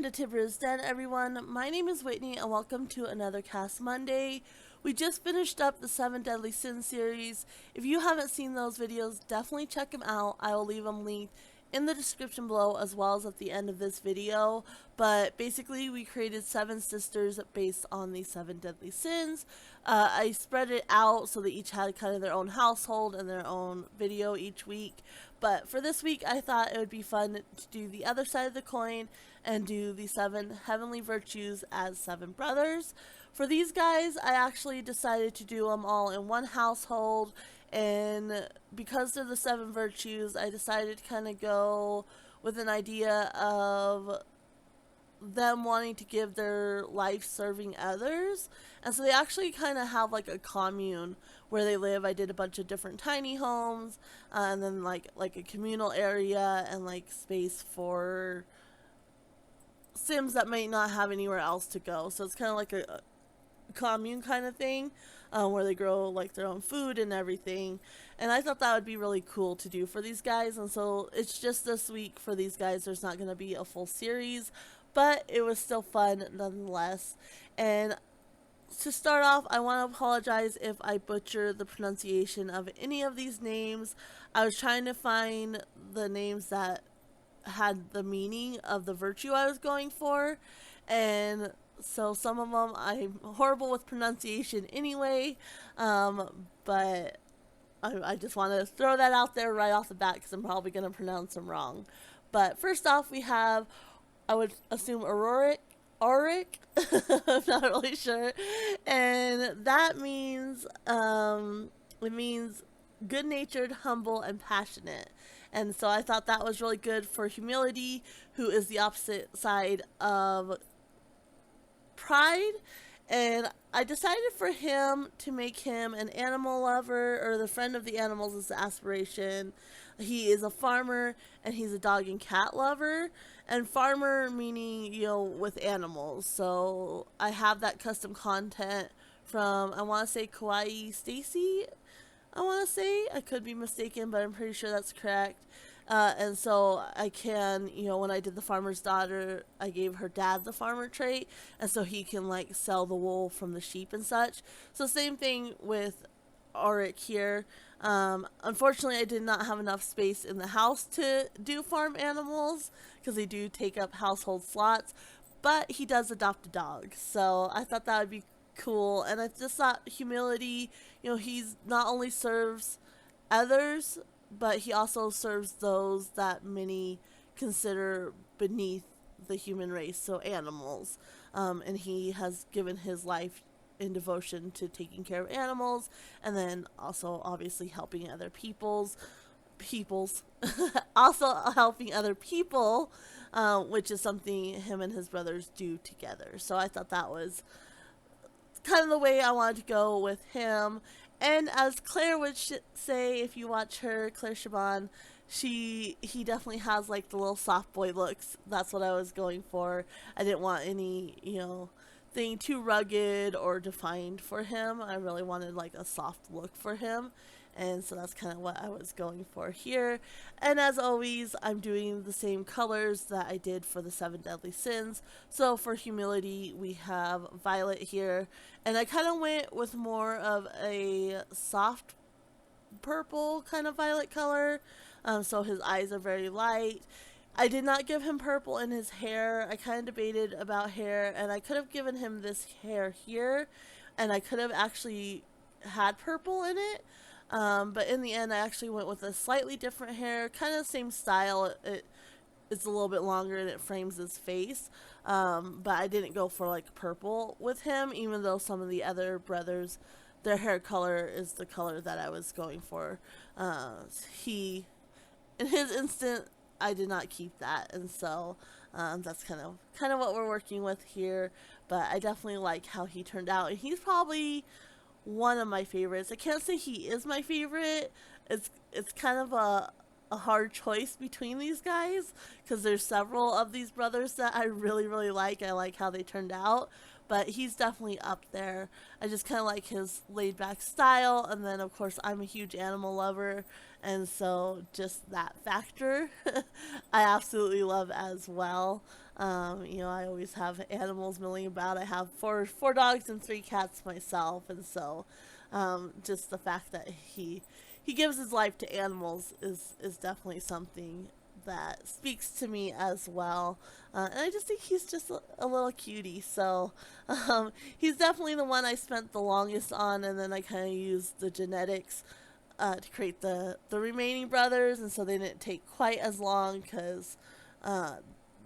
Welcome to Tibra's Den, everyone. My name is Whitney, and welcome to another CAS Monday. We just finished up the 7 Deadly Sins series. If you haven't seen those videos, definitely check them out. I will leave them linked in the description below as well as at the end of this video. But basically, we created 7 sisters based on the 7 Deadly Sins. I spread it out so they each had kind of their own household and their own video each week. But for this week, I thought it would be fun to do the other side of the coin and do the 7 heavenly virtues as 7 brothers. For these guys, I actually decided to do them all in one household, and because they're the 7 virtues, I decided to kind of go with an idea of them wanting to give their life serving others. And so they actually kind of have like a commune where they live. I did a bunch of different tiny homes, and then like a communal area and like space for Sims that might not have anywhere else to go. So it's kind of like a commune kind of thing, where they grow like their own food and everything. And I thought that would be really cool to do for these guys. And so it's just this week for these guys. There's not going to be a full series, but it was still fun nonetheless. And to start off, I want to apologize if I butcher the pronunciation of any of these names. I was trying to find the names that had the meaning of the virtue I was going for, and so some of them I'm horrible with pronunciation anyway, but I just want to throw that out there right off the bat because I'm probably going to pronounce them wrong. But first off, we have, I would assume, Auric. I'm not really sure. And that means, it means good-natured, humble, and passionate. And so I thought that was really good for humility, who is the opposite side of pride. And I decided for him to make him an animal lover, or the friend of the animals is the aspiration. He is a farmer, and he's a dog and cat lover. And farmer meaning, you know, with animals. So I have that custom content from, I want to say, Kawaii Stacy. I want to say, I could be mistaken, but I'm pretty sure that's correct. And so I can, you know, when I did the farmer's daughter, I gave her dad the farmer trait, and so he can like sell the wool from the sheep and such. So same thing with Auric here. Unfortunately, I did not have enough space in the house to do farm animals because they do take up household slots, but he does adopt a dog, so I thought that would be cool. And I just thought humility, you know, he's not only serves others, but he also serves those that many consider beneath the human race, so animals. And he has given his life in devotion to taking care of animals, and then also obviously helping other peoples also helping other people, which is something him and his brothers do together. So I thought that was kind of the way I wanted to go with him. And as Claire would say, if you watch her, Claire Chabon, he definitely has like the little soft boy looks. That's what I was going for. I didn't want any, you know, thing too rugged or defined for him. I really wanted like a soft look for him. And so that's kind of what I was going for here. And as always, I'm doing the same colors that I did for the 7 Deadly Sins. So for humility, we have violet here. And I kind of went with more of a soft purple kind of violet color. So his eyes are very light. I did not give him purple in his hair. I kind of debated about hair, and I could have given him this hair here, and I could have actually had purple in it. But in the end, I actually went with a slightly different hair, kind of the same style. It's a little bit longer and it frames his face. But I didn't go for like purple with him, even though some of the other brothers, their hair color is the color that I was going for. In his instant, I did not keep that, and so that's kind of what we're working with here. But I definitely like how he turned out, and he's probably one of my favorites. I can't say he is my favorite. It's kind of a hard choice between these guys because there's several of these brothers that I really like. I like how they turned out, but he's definitely up there. I just kind of like his laid back style, and then of course I'm a huge animal lover, and so just that factor I absolutely love as well. You know, I always have animals milling about. I have four dogs and 3 cats myself, and so just the fact that he gives his life to animals is definitely something that speaks to me as well. And I just think he's just a little cutie. So he's definitely the one I spent the longest on, and then I kind of used the genetics to create the remaining brothers, and so they didn't take quite as long because uh,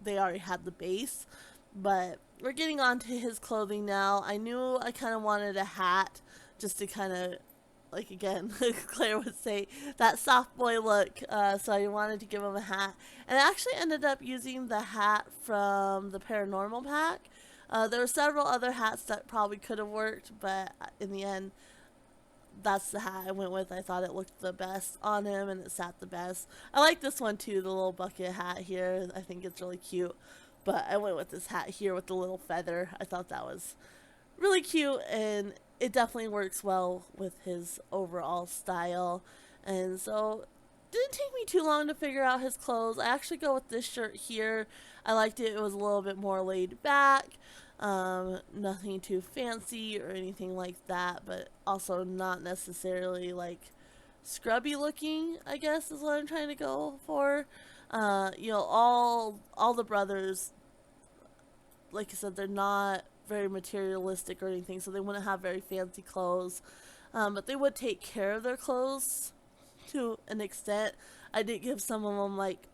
they already had the base. But we're getting on to his clothing now. I knew I kind of wanted a hat just to kind of, like, again, Claire would say, that soft boy look. So I wanted to give him a hat. And I actually ended up using the hat from the Paranormal pack. There were several other hats that probably could have worked, but in the end, that's the hat I went with. I thought it looked the best on him and it sat the best. I like this one too, the little bucket hat here. I think it's really cute. But I went with this hat here with the little feather. I thought that was really cute, and it definitely works well with his overall style. And so it didn't take me too long to figure out his clothes. I actually go with this shirt here. I liked it. It was a little bit more laid back. Nothing too fancy or anything like that, but also not necessarily like scrubby looking, I guess is what I'm trying to go for. You know, all the brothers, like I said, they're not very materialistic or anything, so they wouldn't have very fancy clothes. But they would take care of their clothes to an extent. I did give some of them like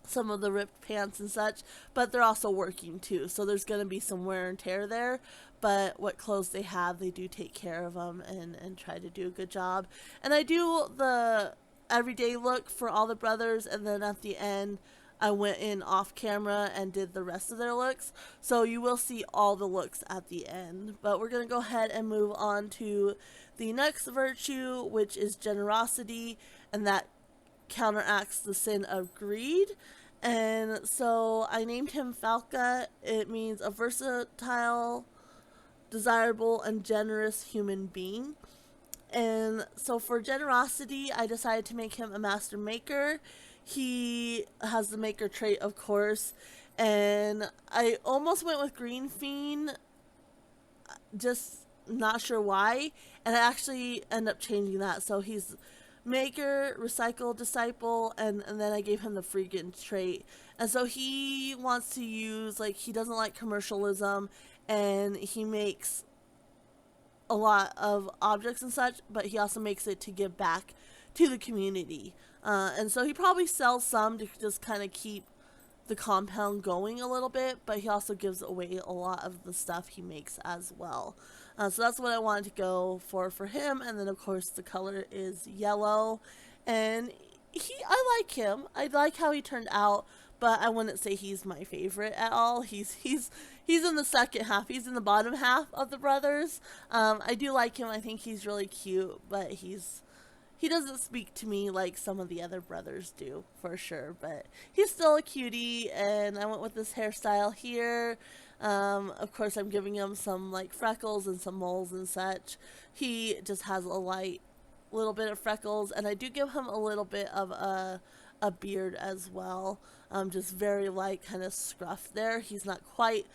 some of the ripped pants and such, but they're also working too, so there's going to be some wear and tear there. But what clothes they have, they do take care of them and try to do a good job. And I do the everyday look for all the brothers, and then at the end I went in off camera and did the rest of their looks, so you will see all the looks at the end. But we're going to go ahead and move on to the next virtue, which is generosity, and that counteracts the sin of greed. And so I named him Falca. It means a versatile, desirable, and generous human being. And so for generosity, I decided to make him a master maker. He has the maker trait, of course, and I almost went with Green Fiend, just not sure why, and I actually end up changing that. So he's maker, recycle, disciple, and then I gave him the freegan trait. And so he wants to use, like, he doesn't like commercialism, and he makes a lot of objects and such, but he also makes it to give back to the community. And so he probably sells some to just kind of keep the compound going a little bit, but he also gives away a lot of the stuff he makes as well. So that's what I wanted to go for him. And then of course the color is yellow, and I like him. I like how he turned out, but I wouldn't say he's my favorite at all. He's in the second half. He's in the bottom half of the brothers. I do like him. I think he's really cute, but he doesn't speak to me like some of the other brothers do, for sure. But he's still a cutie, and I went with this hairstyle here. Of course, I'm giving him some like freckles and some moles and such. He just has a light little bit of freckles, and I do give him a little bit of a beard as well. Just very light kind of scruff there. He's not quite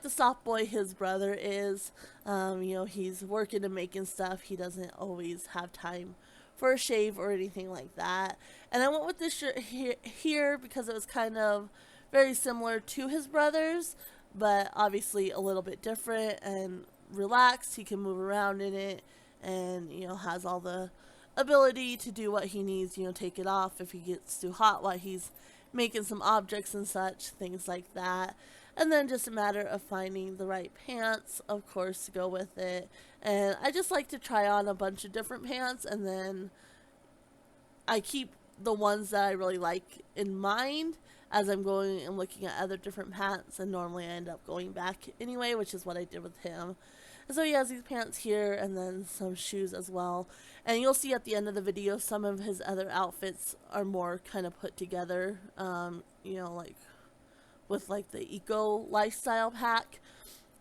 the soft boy his brother is. You know, he's working and making stuff. He doesn't always have time for a shave or anything like that. And I went with this shirt here because it was kind of very similar to his brother's, but obviously a little bit different and relaxed. He can move around in it, and, you know, has all the ability to do what he needs, you know, take it off if he gets too hot while he's making some objects and such, things like that. And then just a matter of finding the right pants, of course, to go with it. And I just like to try on a bunch of different pants, and then I keep the ones that I really like in mind as I'm going and looking at other different pants, and normally I end up going back anyway, which is what I did with him. And so he has these pants here, and then some shoes as well. And you'll see at the end of the video some of his other outfits are more kind of put together, you know, like with like the eco lifestyle pack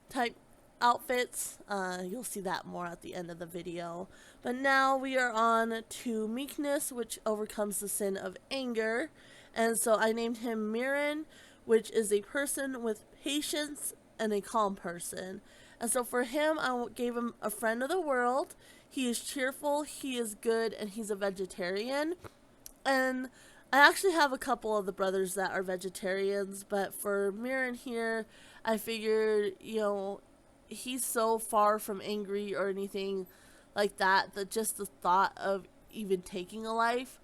type outfits. You'll see that more at the end of the video. But now we are on to meekness, which overcomes the sin of anger. And so I named him Mirren, which is a person with patience and a calm person. And so for him, I gave him a friend of the world. He is cheerful, he is good, and he's a vegetarian. And I actually have a couple of the brothers that are vegetarians, but for Mirren here, I figured, he's so far from angry or anything like that, that just the thought of even taking a life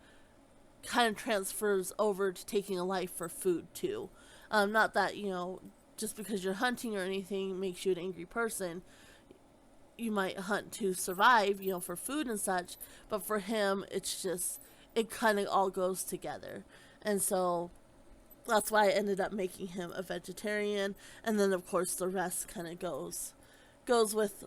kind of transfers over to taking a life for food too. Not that, just because you're hunting or anything makes you an angry person. You might hunt to survive, for food and such, but for him, it's just, it kind of all goes together. And so that's why I ended up making him a vegetarian. And then, of course, the rest kind of goes with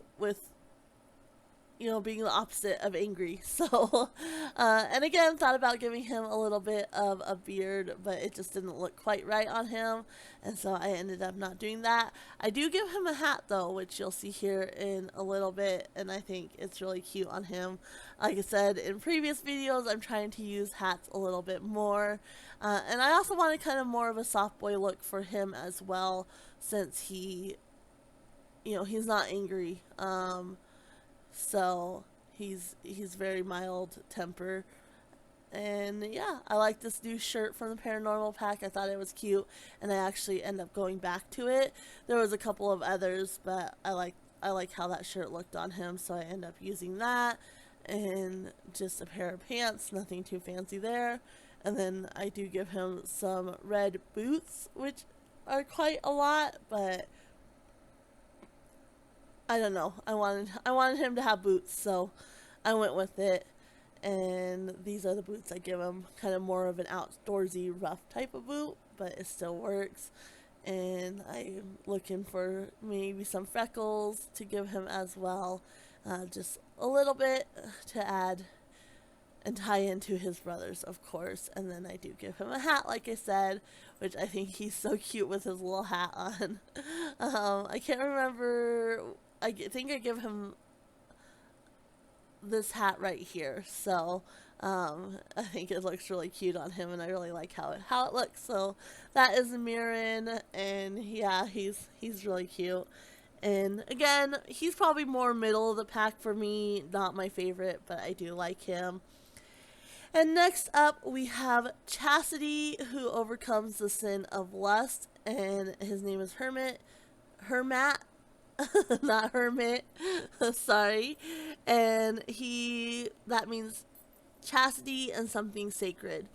being the opposite of angry. So, and again, thought about giving him a little bit of a beard, but it just didn't look quite right on him. And so I ended up not doing that. I do give him a hat though, which you'll see here in a little bit. And I think it's really cute on him. Like I said in previous videos, I'm trying to use hats a little bit more. And I also wanted kind of more of a soft boy look for him as well, since he's not angry. So he's very mild temper. And yeah, I like this new shirt from the Paranormal pack. I thought it was cute, and I actually end up going back to it. There was a couple of others, but I like how that shirt looked on him, so I end up using that. And just a pair of pants, nothing too fancy there. And then I do give him some red boots, which are quite a lot, but I don't know. I wanted him to have boots, so I went with it. And these are the boots I give him. Kind of more of an outdoorsy, rough type of boot, but it still works. And I'm looking for maybe some freckles to give him as well. Just a little bit to add and tie into his brothers, of course. And then I do give him a hat, like I said, which I think he's so cute with his little hat on. I can't remember. I think I give him this hat right here. So I think it looks really cute on him, and I really like how it looks. So that is Mirren, and yeah, he's really cute. And again, he's probably more middle of the pack for me, not my favorite, but I do like him. And next up, we have Chastity, who overcomes the sin of lust, and his name is Hermat, not Hermit, sorry. And that means chastity and something sacred.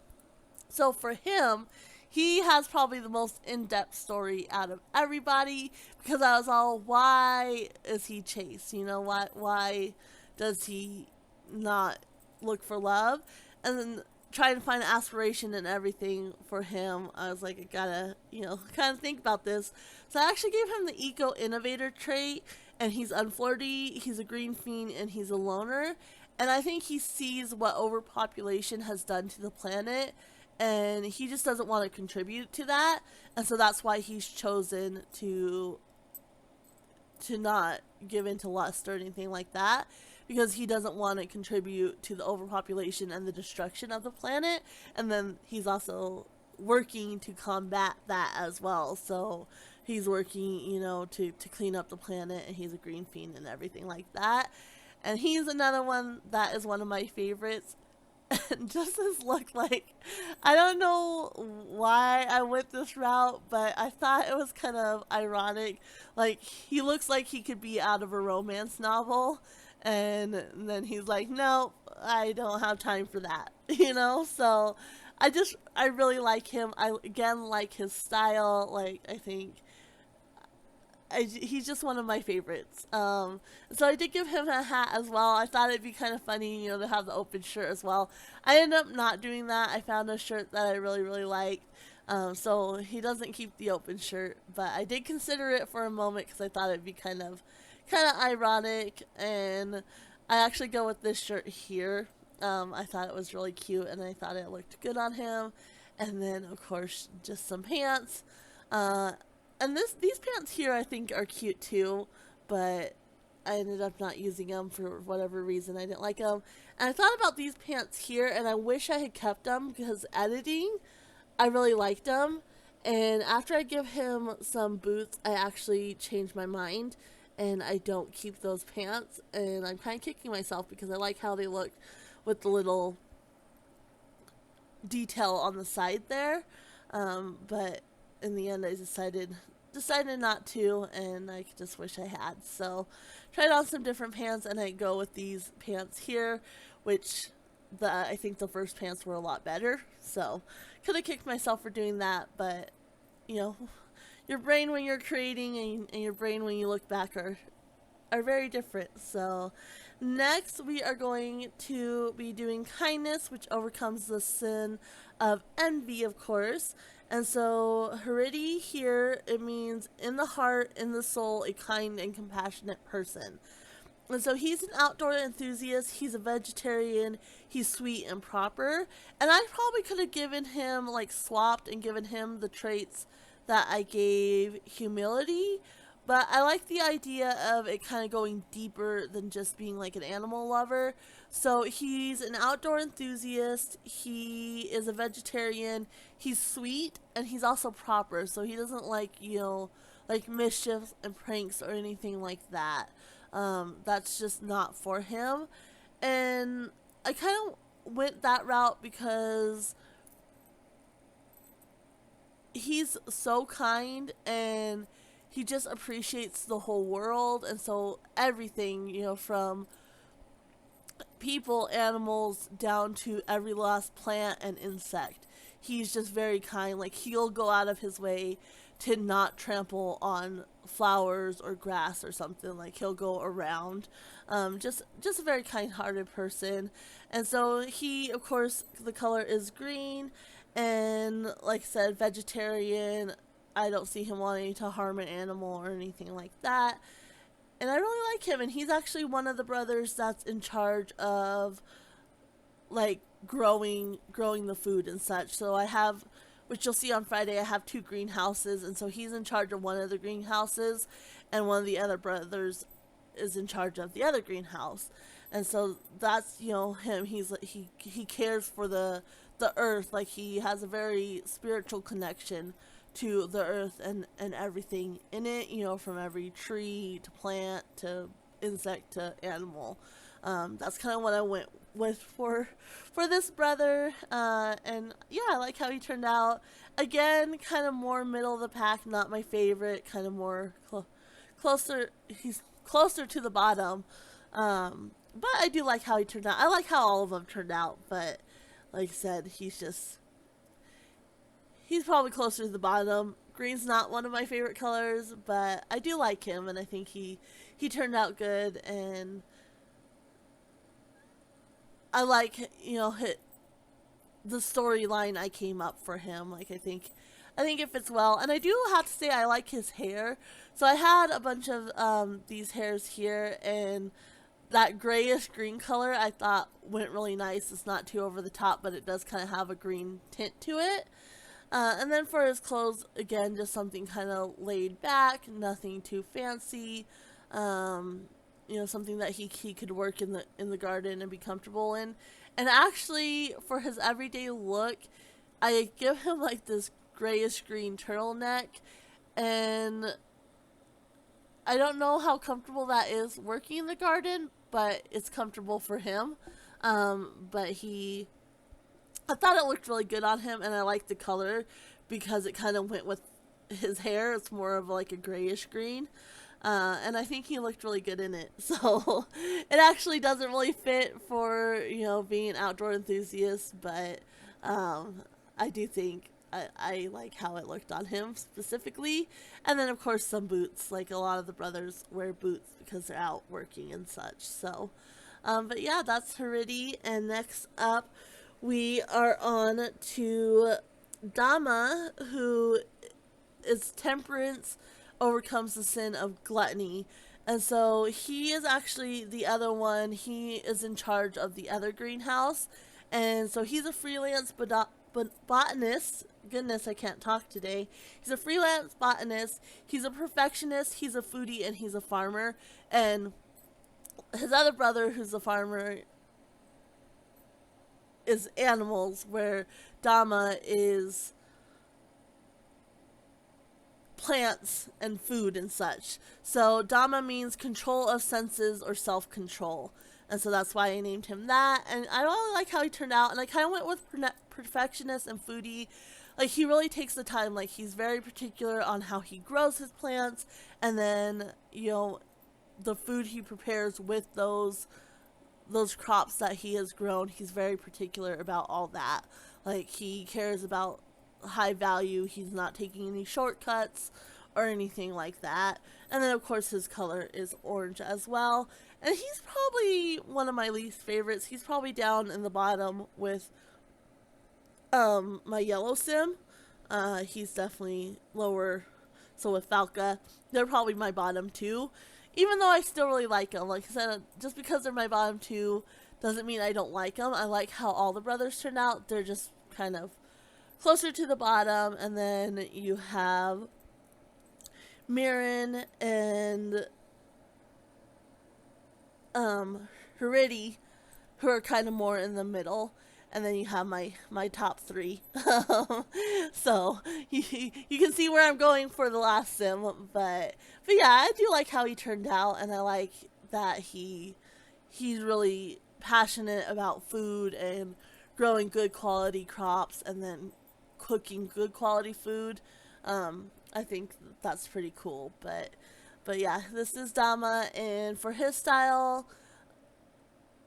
So for him, he has probably the most in-depth story out of everybody, because I was all, why is he chaste? Why does he not look for love? And then trying to find aspiration and everything for him, I was like, I gotta, kind of think about this. So I actually gave him the eco-innovator trait, and he's unflirty, he's a green fiend, and he's a loner. And I think he sees what overpopulation has done to the planet, and he just doesn't want to contribute to that. And so that's why he's chosen to not give into lust or anything like that, because he doesn't want to contribute to the overpopulation and the destruction of the planet. And then he's also working to combat that as well. So he's working, to clean up the planet, and he's a green fiend and everything like that. And he's another one that is one of my favorites. And just his look, like, I don't know why I went this route, but I thought it was kind of ironic. Like, he looks like he could be out of a romance novel. And then he's like, no, I don't have time for that, So I really like him. I, again, like his style. Like, I think he's just one of my favorites. So I did give him a hat as well. I thought it'd be kind of funny, to have the open shirt as well. I ended up not doing that. I found a shirt that I really, really liked. So he doesn't keep the open shirt, but I did consider it for a moment, because I thought it'd be kind of ironic. And I actually go with this shirt here. I thought it was really cute, and I thought it looked good on him. And then, of course, just some pants. And these pants here I think are cute too, but I ended up not using them for whatever reason. I didn't like them. And I thought about these pants here, and I wish I had kept them, because editing, I really liked them. And after I give him some boots, I actually change my mind and I don't keep those pants. And I'm kind of kicking myself because I like how they look with the little detail on the side there. But in the end, I decided not to, and I just wish I had. So tried on some different pants, and I go with these pants here, which I think the first pants were a lot better. So could have kicked myself for doing that, but you know, your brain when you're creating and your brain when you look back are very different. So next we are going to be doing kindness, which overcomes the sin of envy, of course. And so heredity here, it means in the heart, in the soul, a kind and compassionate person. And so he's an outdoor enthusiast, he's a vegetarian, he's sweet and proper. And I probably could have given him, like, swapped and given him the traits that I gave humility. But I like the idea of it kind of going deeper than just being like an animal lover. So he's an outdoor enthusiast, he is a vegetarian, he's sweet, and he's also proper. So he doesn't like, like mischief and pranks or anything like that. That's just not for him. And I kind of went that route because he's so kind and he just appreciates the whole world. And so everything, from people, animals, down to every last plant and insect, he's just very kind. Like, he'll go out of his way to not trample on flowers or grass or something. Like, he'll go around. Just a very kind-hearted person. And so he, of course, the color is green, and like I said, vegetarian. I don't see him wanting to harm an animal or anything like that. And I really like him, and he's actually one of the brothers that's in charge of, like, growing the food and such. So I have, which you'll see on Friday, I have 2 greenhouses, and so he's in charge of one of the greenhouses, and one of the other brothers is in charge of the other greenhouse. And so that's, him. He cares for the earth. Like, he has a very spiritual connection to the earth and everything in it, from every tree to plant to insect to animal. That's kind of what I went with for this brother. And yeah, I like how he turned out. Again, kind of more middle of the pack, not my favorite, kind of more closer. He's closer to the bottom. But I do like how he turned out. I like how all of them turned out, but like I said, he's probably closer to the bottom. Green's not one of my favorite colors, but I do like him, and I think he turned out good. And I like, the storyline I came up for him. Like, I think it fits well. And I do have to say I like his hair. So I had a bunch of these hairs here, and that grayish green color I thought went really nice. It's not too over the top, but it does kind of have a green tint to it. And then for his clothes, again, just something kind of laid back, nothing too fancy. Something that he could work in the garden and be comfortable in. And actually, for his everyday look, I give him like this grayish green turtleneck, and I don't know how comfortable that is working in the garden, but it's comfortable for him. But I thought it looked really good on him, and I liked the color because it kind of went with his hair. It's more of like a grayish green. And I think he looked really good in it. So it actually doesn't really fit for, being an outdoor enthusiast, but I do think I like how it looked on him specifically. And then, of course, some boots. Like, a lot of the brothers wear boots because they're out working and such. So, but yeah, that's Heredity. And next up, we are on to Dama, who is temperance, overcomes the sin of gluttony. And so he is actually the other one. He is in charge of the other greenhouse. And so he's a freelance botanist. Goodness, I can't talk today. He's a freelance botanist. He's a perfectionist. He's a foodie, and he's a farmer. And his other brother, who's a farmer, is animals, where Dama is plants and food and such. So Dama means control of senses or self-control. And so that's why I named him that. And I really like how he turned out. And I kind of went with perfectionist and foodie. Like, he really takes the time. Like, he's very particular on how he grows his plants. And then, you know, the food he prepares with those crops that he has grown. He's very particular about all that. Like, he cares about high value. He's not taking any shortcuts or anything like that. And then, of course, his color is orange as well. And he's probably one of my least favorites. He's probably down in the bottom with my yellow sim. He's definitely lower. So with Falca, they're probably my bottom two. Even though I still really like them. Like I said, just because they're my bottom two doesn't mean I don't like them. I like how all the brothers turned out. They're just kind of closer to the bottom. And then you have Mirren and Heridi, who are kind of more in the middle. And then you have my top three. So you can see where I'm going for the last sim. But yeah, I do like how he turned out. And I like that he's really passionate about food and growing good quality crops and then cooking good quality food. I think that's pretty cool. But yeah, this is Dama. And for his style,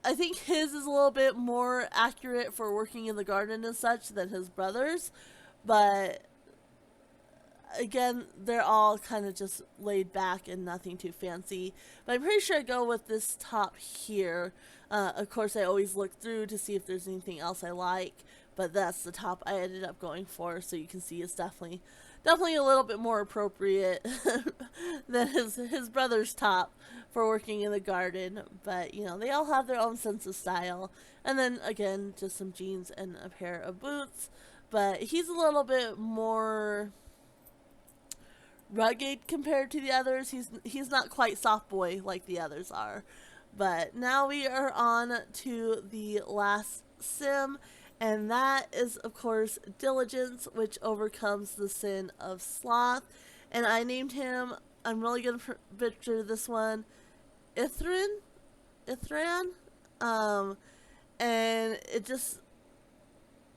I think his is a little bit more accurate for working in the garden and such than his brother's. But again, they're all kind of just laid back and nothing too fancy. But I'm pretty sure I go with this top here. Of course, I always look through to see if there's anything else I like. But that's the top I ended up going for. So you can see it's definitely a little bit more appropriate than his brother's top for working in the garden. But, you know, they all have their own sense of style. And then, again, just some jeans and a pair of boots. But he's a little bit more rugged compared to the others. He's not quite soft boy like the others are. But now we are on to the last sim. And that is, of course, Diligence, which overcomes the sin of sloth. And I named him, I'm really going to butcher this one, Ithran. And it just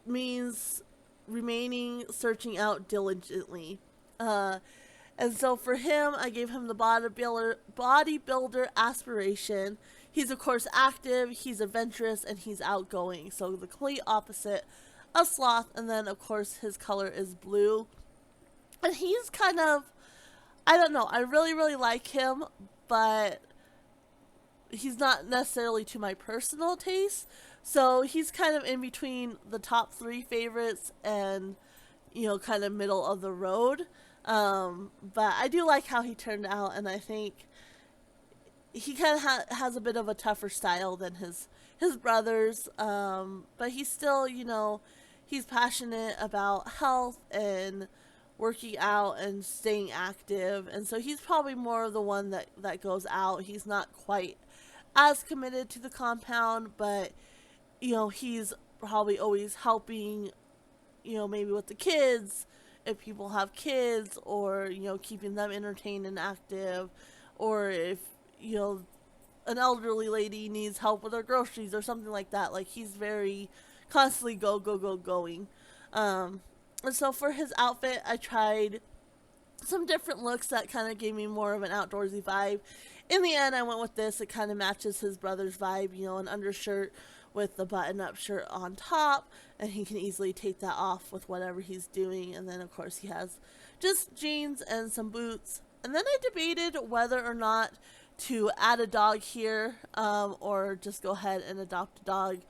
means remaining, searching out diligently. And so for him, I gave him the bodybuilder aspiration. He's, of course, active, he's adventurous, and he's outgoing. So the complete opposite of Sloth. And then, of course, his color is blue. And he's kind of, I don't know, I really, really like him, but he's not necessarily to my personal taste. So he's kind of in between the top three favorites and, you know, kind of middle of the road. But I do like how he turned out, and I think he kind of has a bit of a tougher style than his brothers, but he's still, you know, he's passionate about health and working out and staying active, and so he's probably more of the one that goes out. He's not quite as committed to the compound, but, you know, he's probably always helping, you know, maybe with the kids, if people have kids, or, you know, keeping them entertained and active, or if, you know, an elderly lady needs help with her groceries or something like that. Like, he's very constantly going. And so for his outfit, I tried some different looks that kind of gave me more of an outdoorsy vibe. In the end, I went with this. It kind of matches his brother's vibe, you know, an undershirt with the button-up shirt on top, and he can easily take that off with whatever he's doing. And then, of course, he has just jeans and some boots. And then I debated whether or not to add a dog here, or just go ahead and adopt a dog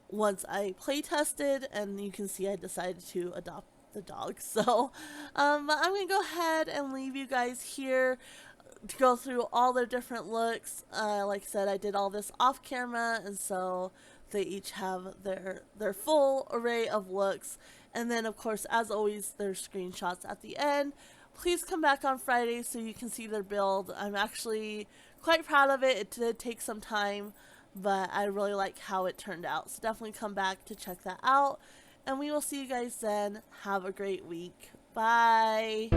once I play tested, and you can see I decided to adopt the dog. So I'm gonna go ahead and leave you guys here to go through all their different looks. Like I said, I did all this off camera, and so they each have their full array of looks. And then, of course, as always, there's screenshots at the end. Please come back on Friday so you can see their build. I'm actually quite proud of it. It did take some time, but I really like how it turned out. So definitely come back to check that out. And we will see you guys then. Have a great week. Bye.